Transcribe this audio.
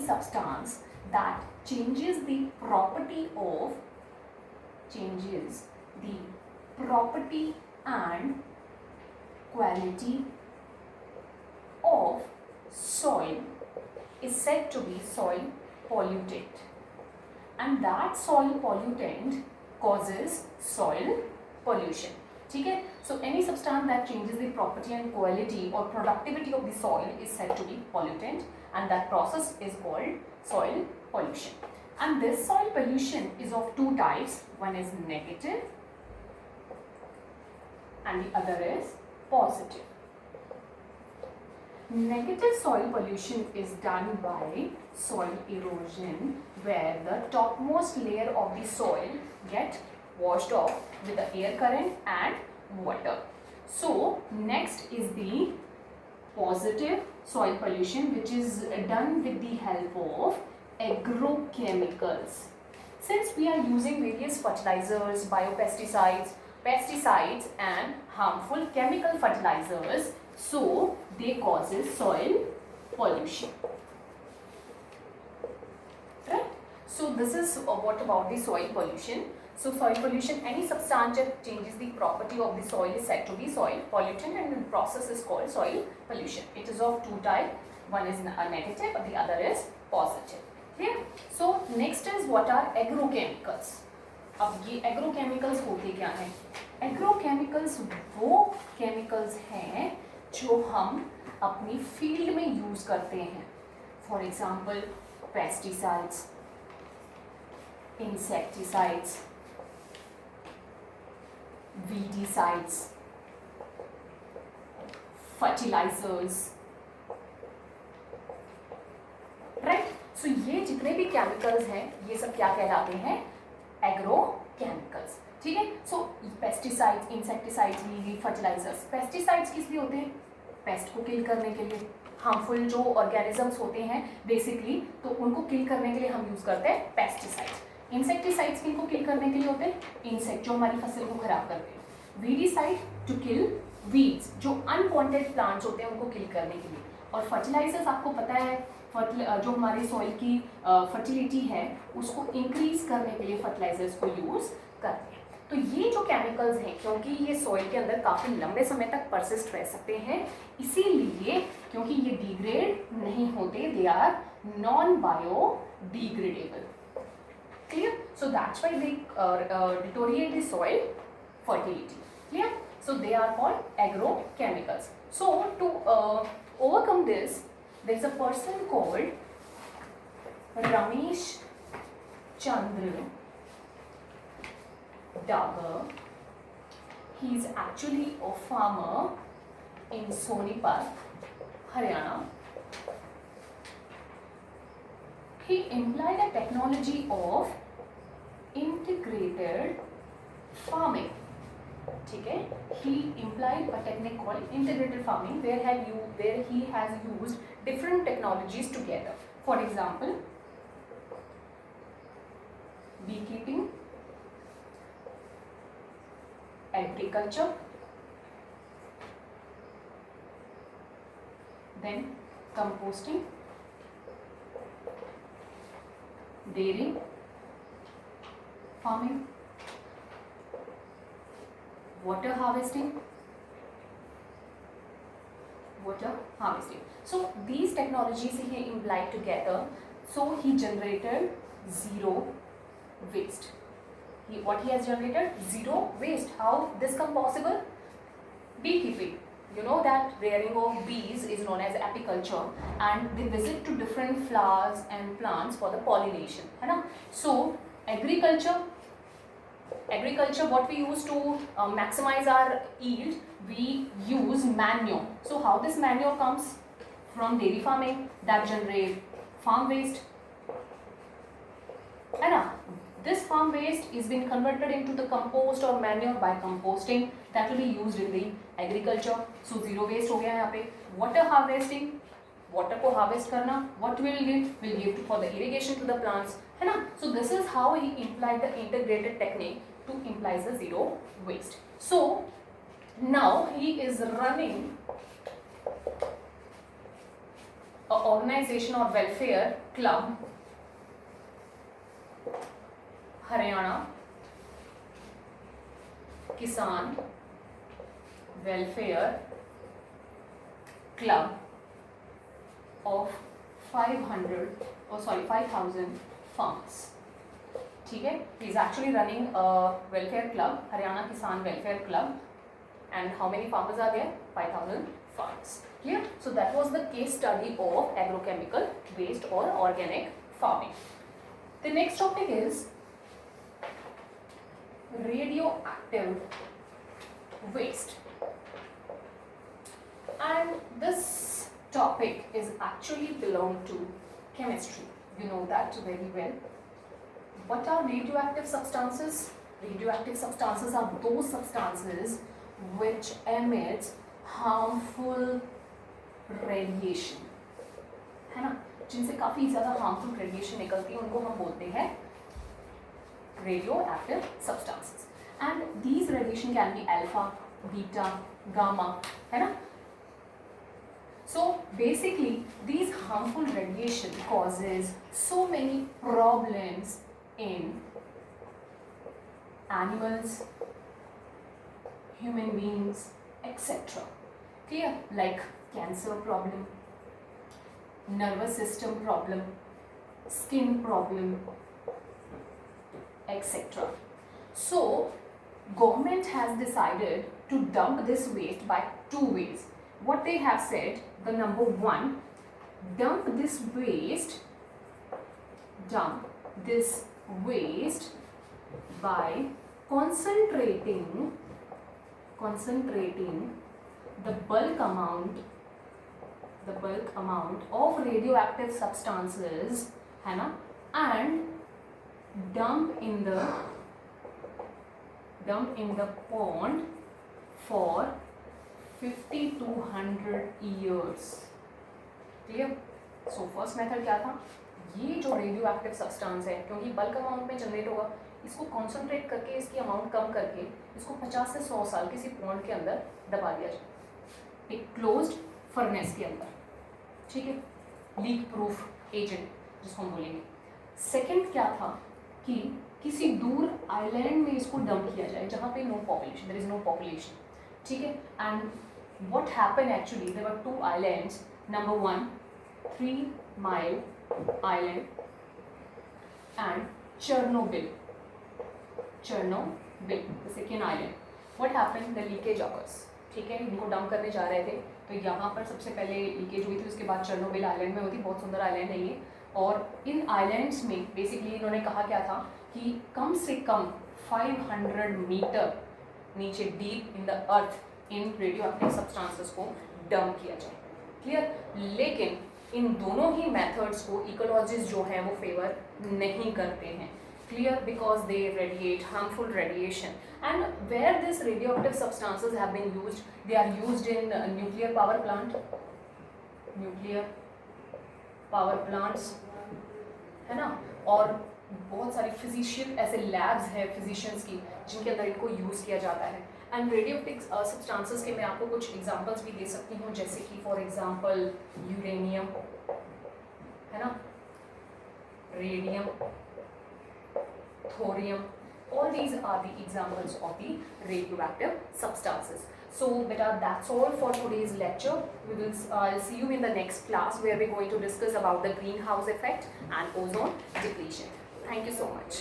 substance that changes the property and quality of soil is said to be soil pollutant, and that soil pollutant causes soil pollution. ठीक है, so any substance that changes the property and quality or productivity of the soil is said to be pollutant, and that process is called soil pollution. And this soil pollution is of two types. One is negative and the other is positive. Negative soil pollution is done by soil erosion, where the topmost layer of the soil get washed off with the air current and water. So next is the positive soil pollution, which is done with the help of agrochemicals. Since we are using various fertilizers, biopesticides, pesticides and harmful chemical fertilizers, so they causes soil pollution. Right? So this is what about the soil pollution. So soil pollution, any substance that changes the property of the soil is said to be soil pollutant, and the process is called soil pollution. It is of two types. One is a negative, the other is positive. Clear? So next is what are agrochemicals. अब ये agrochemicals होते क्या हैं? Agrochemicals वो chemicals हैं जो हम अपनी फील्ड में यूज करते हैं. For example pesticides, insecticides, weedicides, fertilisers. Right? So ये जितने भी केमिकल्स हैं ये सब क्या कहलाते हैं? एग्रोकेमिकल्स. ठीक है. सो पेस्टिसाइड्स, इंसेक्टिसाइड्स, फर्टिलाइजर्स. पेस्टिसाइड्स किस लिए होते हैं? पेस्ट को किल करने के लिए. हार्मफुल जो ऑर्गेनिजम्स होते हैं बेसिकली, तो उनको किल करने के लिए हम यूज करते हैं पेस्टिसाइड्स. इंसेक्टिसाइड्स किनको किल करने के लिए होते हैं? इंसेक्ट जो हमारी फसल को खराब करते हैं. वीडीसाइड टू किल वीड्स, जो अनवांटेड प्लांट्स होते हैं उनको किल करने के लिए. और फर्टिलाइजर्स आपको पता है जो हमारी सॉइल की फर्टिलिटी है उसको इंक्रीज करने के लिए फर्टिलाइजर्स को यूज करते हैं. तो ये जो केमिकल्स हैं, क्योंकि ये सॉइल के अंदर काफ़ी लंबे समय तक परसिस्ट रह सकते हैं, इसीलिए क्योंकि ये डिग्रेड नहीं होते, they are non biodegradable. Clear? So that's why they deteriorate the soil fertility. Clear? So they are called agrochemicals. So to overcome this, there is a person called Ramesh Chandra Dagar. He is actually a farmer in Sonipat, Haryana. He employed a technology of integrated farming. ठीक है. He employed a technique called integrated farming, where he has used different technologies together. For example, beekeeping, agriculture, then composting, dairy farming, water harvesting. So these technologies he implied together, so he generated zero waste. What he has generated? Zero waste. How this come possible? Beekeeping. You know that rearing of bees is known as apiculture, and they visit to different flowers and plants for the pollination, है ना? So agriculture, what we use to maximize our yield, we use manure. So how this manure comes? From dairy farming, that generate farm waste, है ना? This farm waste is being converted into the compost or manure by composting, that will be used in the agriculture. So zero waste हो गया यहाँ पे. Water harvesting, water को harvest करना, what will give? Will give for the irrigation to the plants, है ना? So this is how he implied the integrated technique to imply the zero waste. So now he is running organisation और welfare club Haryana किसान welfare club of 5,000 farmers. ठीक है, he is actually running a welfare club, Haryana Kisan Welfare Club, and how many farmers are there? 5,000 farmers. Clear? So that was the case study of agrochemical based or organic farming. The next topic is radioactive waste, and this topic is actually belong to chemistry. You know that very well. What are radioactive substances? Radioactive substances are those substances which emits harmful radiation, है ना, जिनसे काफ़ी ज़्यादा harmful radiation निकलती है, उनको हम बोलते हैं radioactive substances. And these radiation can be alpha, beta, gamma, है ना. So basically these harmful radiation causes so many problems in animals, human beings, etc. Clear? Like cancer problem, nervous system problem, skin problem, etc. So government has decided to dump this waste by two ways. What they have said, the number one, dump this waste by concentrating the bulk amount of radioactive substances, है ना, and dump in the pond for 50 to 100 years. Clear? So first method क्या था, ये जो radio active substance है, क्योंकि bulk amount में generate होगा, इसको कॉन्सेंट्रेट करके इसकी अमाउंट कम करके इसको 50 से 100 साल किसी पॉन्ड के अंदर दबा दिया जाए, एक क्लोज्ड फर्नेस के अंदर. ठीक है, लीक प्रूफ एजेंट जिसको हम बोलेंगे. सेकेंड क्या था कि किसी दूर आइलैंड में इसको डंप किया जाए जहाँ पे no population, there is no population. ठीक है, and what happened actually, there were two islands. Number one, 3 Mile Island and Chernobyl, the second island. What happened? The leakage occurs. ठीक है, इनको डंप करने जा रहे थे तो यहाँ पर सबसे पहले लीकेज हुई थी, उसके बाद चर्नोबिल आइलैंड में हुई थी. बहुत सुंदर आइलैंड है ये. और इन आइलैंड्स में बेसिकली इन्होंने कहा क्या था कि कम से कम 500 मीटर नीचे deep in the earth in radioactive substances को डंप किया जाए. क्लियर? लेकिन इन दोनों ही मेथड्स को इकोलॉजिस्ट जो हैं वो फेवर नहीं करते हैं. Clear? Because they radiate harmful radiation. And where these radioactive substances have been used, they are used in nuclear power plants, है ना, और बहुत सारी फिजिशियन ऐसे लैब्स हैं फिजिशियंस की जिनके अंदर इनको यूज़ किया जाता है. एंड रेडियोएक्टिव सब्सटेंसेस के मैं आपको कुछ एग्जांपल्स भी दे सकती हूँ, जैसे कि फॉर एग्जांपल यूरेनियम, है ना, radium, thorium. All these are the examples of the radioactive substances. So beta, that's all for today's lecture. I'll see you in the next class where we're going to discuss about the greenhouse effect and ozone depletion. Thank you so much.